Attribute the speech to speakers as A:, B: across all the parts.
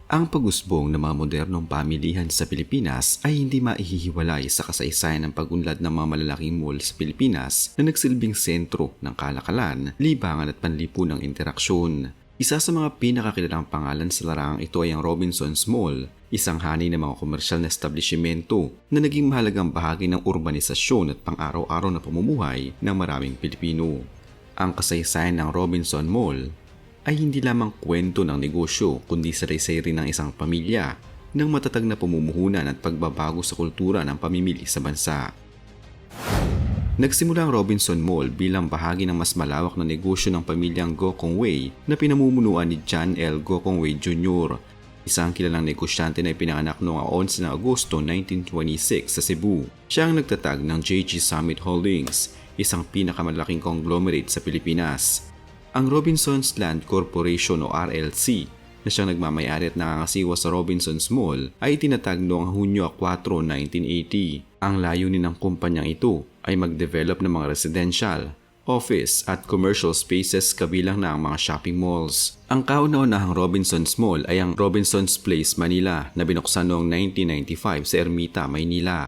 A: Ang pag-usbong ng mga modernong pamilihan sa Pilipinas ay hindi maihihiwalay sa kasaysayan ng pag-unlad ng mga malalaking mall sa Pilipinas na nagsilbing sentro ng kalakalan, libangan at panlipunang interaksyon. Isa sa mga pinakakilalang pangalan sa larangang ito ay ang Robinsons Mall, isang hanay ng mga komersyal na establishmento na naging mahalagang bahagi ng urbanisasyon at pang-araw-araw na pamumuhay ng maraming Pilipino. Ang kasaysayan ng Robinson Mall ay hindi lamang kwento ng negosyo kundi salaysay rin ng isang pamilya ng matatag na pamumuhunan at pagbabago sa kultura ng pamimili sa bansa. Nagsimula ang Robinson Mall bilang bahagi ng mas malawak na negosyo ng pamilyang Go Kong Wei na pinamumunuan ni John L. Go Kong Wei Jr., isang kilalang negosyante na ipinanganak noong 11 ng Agosto 1926 sa Cebu. Siya ang nagtatag ng JG Summit Holdings, isang pinakamalaking conglomerate sa Pilipinas. Ang Robinsons Land Corporation o RLC na siyang nagmamayari at nakangasiwa sa Robinsons Mall ay tinatag noong Hunyo 4, 1980. Ang layunin ng kumpanyang ito ay mag-develop ng mga residential, office at commercial spaces kabilang na ang mga shopping malls. Ang kauna-unahang Robinsons Mall ay ang Robinsons Place, Manila na binuksan noong 1995 sa Ermita, Maynila.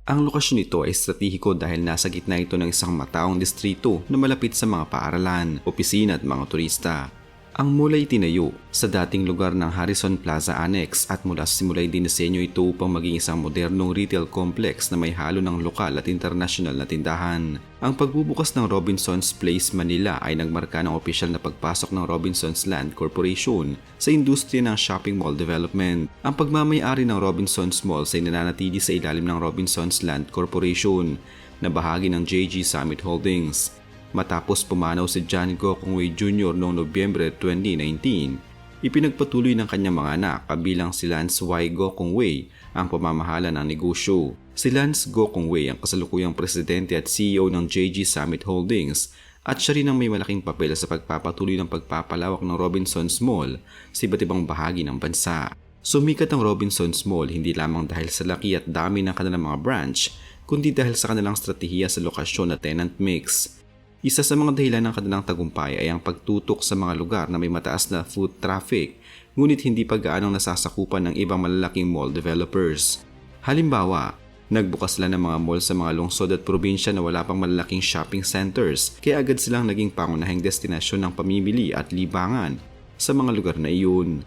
A: Ang lokasyon nito ay estratehiko dahil nasa gitna ito ng isang mataong distrito na malapit sa mga paaralan, opisina at mga turista. Ang mall ay tinayo sa dating lugar ng Harrison Plaza Annex at mula sa simula ay dinisenyo ito upang maging isang modernong retail complex na may halo ng lokal at international na tindahan. Ang pagbubukas ng Robinsons Place Manila ay nagmarka ng opisyal na pagpasok ng Robinsons Land Corporation sa industriya ng shopping mall development. Ang pagmamay-ari ng Robinsons Malls ay nananatili sa ilalim ng Robinsons Land Corporation na bahagi ng JG Summit Holdings. Matapos pumanaw si John Go Kong Wei Jr. noong Nobyembre 2019, ipinagpatuloy ng kanyang mga anak kabilang si Lance Y. Go Kong Wei ang pamamahala ng negosyo. Si Lance Go Kong Wei ang kasalukuyang presidente at CEO ng JG Summit Holdings at siya rin ang may malaking papel sa pagpapatuloy ng pagpapalawak ng Robinsons Mall sa iba't ibang bahagi ng bansa. Sumikat ang Robinsons Mall hindi lamang dahil sa laki at dami ng kanilang mga branch, kundi dahil sa kanilang strategiya sa lokasyon at tenant mix. Isa sa mga dahilan ng kanilang tagumpay ay ang pagtutok sa mga lugar na may mataas na foot traffic ngunit hindi pa gaanong nasasakupan ng ibang malalaking mall developers. Halimbawa, nagbukas sila ng mga mall sa mga lungsod at probinsya na wala pang malalaking shopping centers kaya agad silang naging pangunahing destinasyon ng pamimili at libangan sa mga lugar na iyon.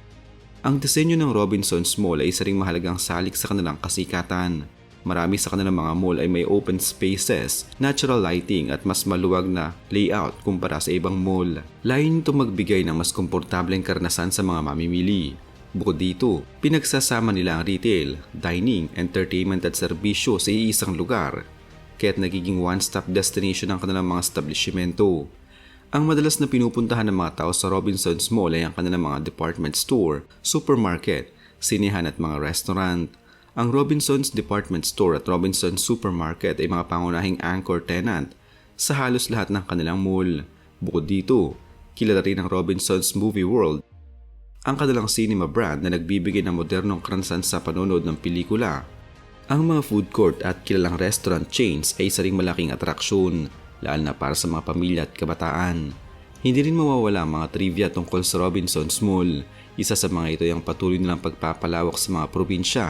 A: Ang disenyo ng Robinsons Mall ay isa ring mahalagang salik sa kanilang kasikatan. Marami sa kanilang mga mall ay may open spaces, natural lighting at mas maluwag na layout kumpara sa ibang mall. Layon nito magbigay ng mas komportableng karanasan sa mga mamimili. Bukod dito, pinagsasama nila ang retail, dining, entertainment at serbisyo sa iisang lugar, kaya't nagiging one-stop destination ang kanilang mga establishmento. Ang madalas na pinupuntahan ng mga tao sa Robinsons Mall ay ang kanilang mga department store, supermarket, sinehan at mga restaurant. Ang Robinsons Department Store at Robinsons Supermarket ay mga pangunahing anchor tenant sa halos lahat ng kanilang mall. Bukod dito, kilala rin ang Robinsons Movie World, ang kanilang cinema brand na nagbibigay ng modernong karanasan sa panonood ng pelikula. Ang mga food court at kilalang restaurant chains ay isa ring malaking atraksyon, lalo na para sa mga pamilya at kabataan. Hindi rin mawawala ang mga trivia tungkol sa Robinsons Mall. Isa sa mga ito ay ang patuloy nilang pagpapalawak sa mga probinsya,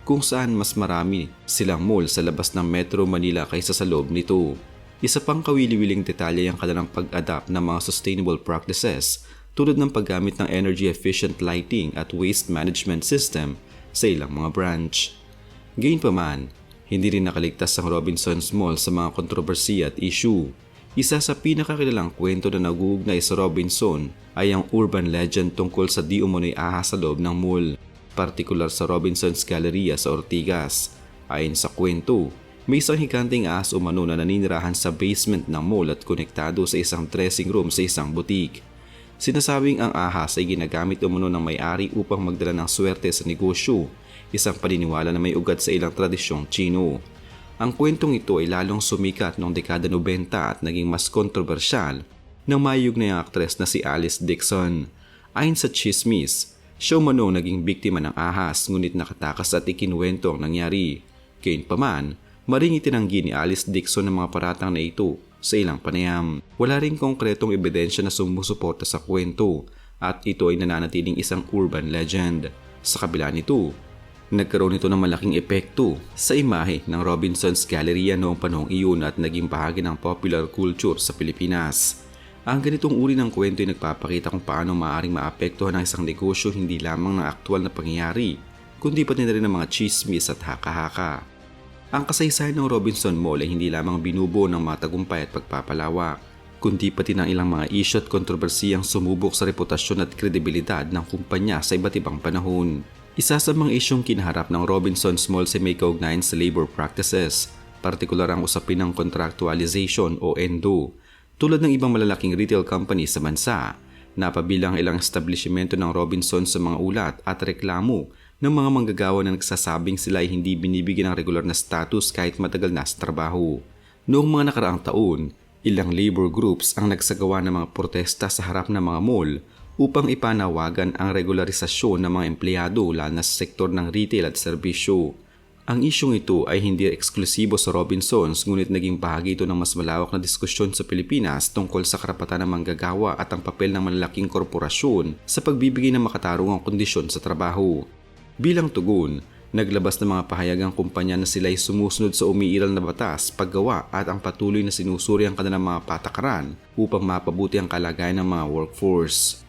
A: kung saan mas marami silang mall sa labas ng Metro Manila kaysa sa loob nito. Isa pang kawili-wiling detalye ang kanilang pag-adapt ng mga sustainable practices tulad ng paggamit ng energy-efficient lighting at waste management system sa ilang mga branch. Gayunpaman, hindi rin nakaligtas ang Robinsons Mall sa mga kontrobersiya at issue. Isa sa pinakakilalang kwento na nag-uugnay sa Robinson ay ang urban legend tungkol sa di umano'y ahas sa loob ng mall, partikular sa Robinsons Galleria sa Ortigas. Ayon sa kwento, may isang higanting ahas umano na naninirahan sa basement ng mall at konektado sa isang dressing room sa isang butik. Sinasabing ang ahas ay ginagamit umano ng may-ari upang magdala ng swerte sa negosyo, isang paniniwala na may ugat sa ilang tradisyong Tsino. Ang kwentong ito ay lalong sumikat noong dekada 90 at naging mas kontrobersyal nang mayugnay ang aktres na si Alice Dixon. Ayon sa chismis, siya umano naging biktima ng ahas ngunit nakatakas at ikinuwento ang nangyari. Gayunpaman, maring itinanggi ni Alice Dixon ang mga paratang na ito sa ilang panayam. Wala ring konkretong ebidensya na sumusuporta sa kwento at ito ay nananatiling isang urban legend. Sa kabila nito, nagkaroon ito ng malaking epekto sa imahe ng Robinson's Galleria noong panahong iyon at naging bahagi ng popular culture sa Pilipinas. Ang ganitong uri ng kwento ay nagpapakita kung paano maaaring maapektuhan ng isang negosyo hindi lamang ng aktual na pangyayari, kundi pati na rin ng mga chismis at haka-haka. Ang kasaysayan ng Robinson Mall ay hindi lamang binubuo ng mga tagumpay at pagpapalawak, kundi pati ng ilang mga issue at kontrobersiyang sumubok sa reputasyon at kredibilidad ng kumpanya sa iba't ibang panahon. Isa sa mga isyong kinaharap ng Robinson's Mall ay may kaugnayan sa labor practices, partikular ang usapin ng contractualization o ENDO. Tulad ng ibang malalaking retail company sa bansa, napabilang ilang establishmento ng Robinsons sa mga ulat at reklamo ng mga manggagawa na nagsasabing sila ay hindi binibigyan ng regular na status kahit matagal na sa trabaho. Noong mga nakaraang taon, ilang labor groups ang nagsagawa ng mga protesta sa harap ng mga mall upang ipanawagan ang regularisasyon ng mga empleyado lalo na sa sektor ng retail at serbisyo. Ang isyong ito ay hindi eksklusibo sa Robinsons ngunit naging bahagi ito ng mas malawak na diskusyon sa Pilipinas tungkol sa karapatan ng manggagawa at ang papel ng malalaking korporasyon sa pagbibigay ng makatarungang kondisyon sa trabaho. Bilang tugon, naglabas ng mga pahayagang kumpanya na sila ay sumusunod sa umiiral na batas, paggawa at ang patuloy na sinusuri ang kanilang mga patakaran upang mapabuti ang kalagayan ng mga workforce.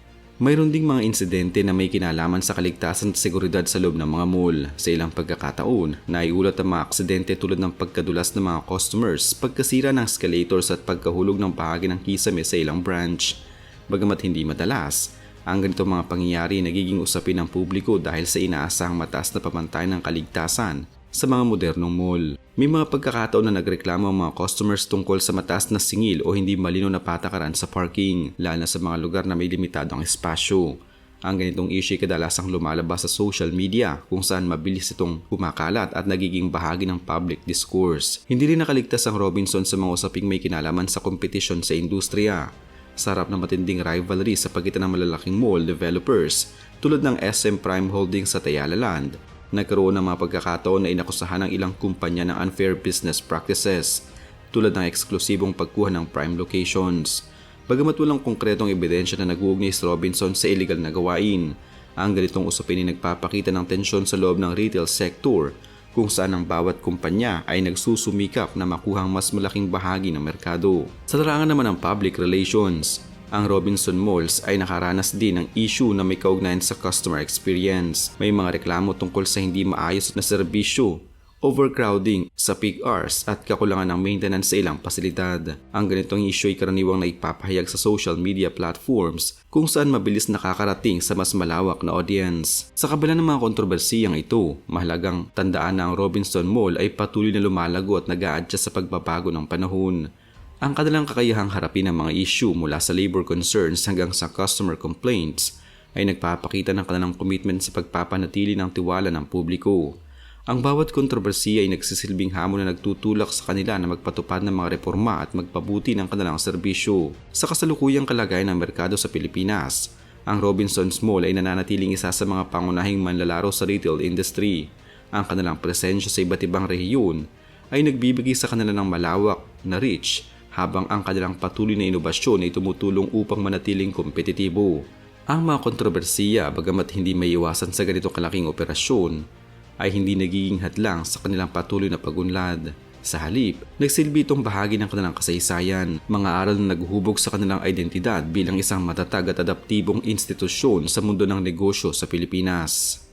A: Mayroon ding mga insidente na may kinalaman sa kaligtasan at seguridad sa loob ng mga mall. Sa ilang pagkakataon, naiulat ang mga aksidente tulad ng pagkadulas ng mga customers, pagkasira ng escalators at pagkahulog ng bahagi ng kisame sa ilang branch. Bagamat hindi madalas, ang ganitong mga pangyayari nagiging usapin ng publiko dahil sa inaasahang mataas na pamantayan ng kaligtasan sa mga modernong mall. May mga pagkakataon na nagreklamo ang mga customers tungkol sa mataas na singil o hindi malinaw na patakaran sa parking, lalo na sa mga lugar na may limitadong espasyo. Ang ganitong issue ay kadalasang lumalabas sa social media kung saan mabilis itong kumakalat at nagiging bahagi ng public discourse. Hindi rin nakaligtas ang Robinson sa mga usaping may kinalaman sa kompetisyon sa industriya. Sa harap ng matinding rivalry sa pagitan ng malalaking mall developers tulad ng SM Prime Holdings sa Ayala Land, nagkaroon ng mga pagkakataon na inakusahan ng ilang kumpanya ng unfair business practices tulad ng eksklusibong pagkuha ng prime locations. Bagamat walang konkretong ebidensya na nag-uugnay si Robinson sa illegal na gawain, ang ganitong usapin ay nagpapakita ng tensyon sa loob ng retail sector kung saan ang bawat kumpanya ay nagsusumikap na makuhang mas malaking bahagi ng merkado. Sa larangan naman ng public relations, ang Robinson Malls ay nakaranas din ng issue na may kaugnayan sa customer experience. May mga reklamo tungkol sa hindi maayos na serbisyo, overcrowding sa peak hours at kakulangan ng maintenance sa ilang pasilidad. Ang ganitong issue ay karaniwang naipapahayag sa social media platforms kung saan mabilis nakakarating sa mas malawak na audience. Sa kabila ng mga kontrobersiyang ito, mahalagang tandaan na ang Robinson Mall ay patuloy na lumalago at nag-a-adjust sa pagbabago ng panahon. Ang kanilang kakayahang harapin ang mga issue mula sa labor concerns hanggang sa customer complaints ay nagpapakita ng kanilang commitment sa pagpapanatili ng tiwala ng publiko. Ang bawat kontrobersiya ay nagsisilbing hamon na nagtutulak sa kanila na magpatupad ng mga reforma at magpabuti ng kanilang serbisyo. Sa kasalukuyang kalagayan ng merkado sa Pilipinas, ang Robinsons Mall ay nananatiling isa sa mga pangunahing manlalaro sa retail industry. Ang kanilang presensya sa iba't ibang rehiyon ay nagbibigay sa kanila ng malawak na reach habang ang kanilang patuloy na inobasyon ay tumutulong upang manatiling kompetitibo. Ang mga kontrobersiya, bagamat hindi maiiwasan sa ganito kalaking operasyon, ay hindi nagiging hadlang sa kanilang patuloy na pagunlad. Sa halip, nagsilbi itong bahagi ng kanilang kasaysayan, mga aral na naghuhubog sa kanilang identidad bilang isang matatag at adaptibong institusyon sa mundo ng negosyo sa Pilipinas.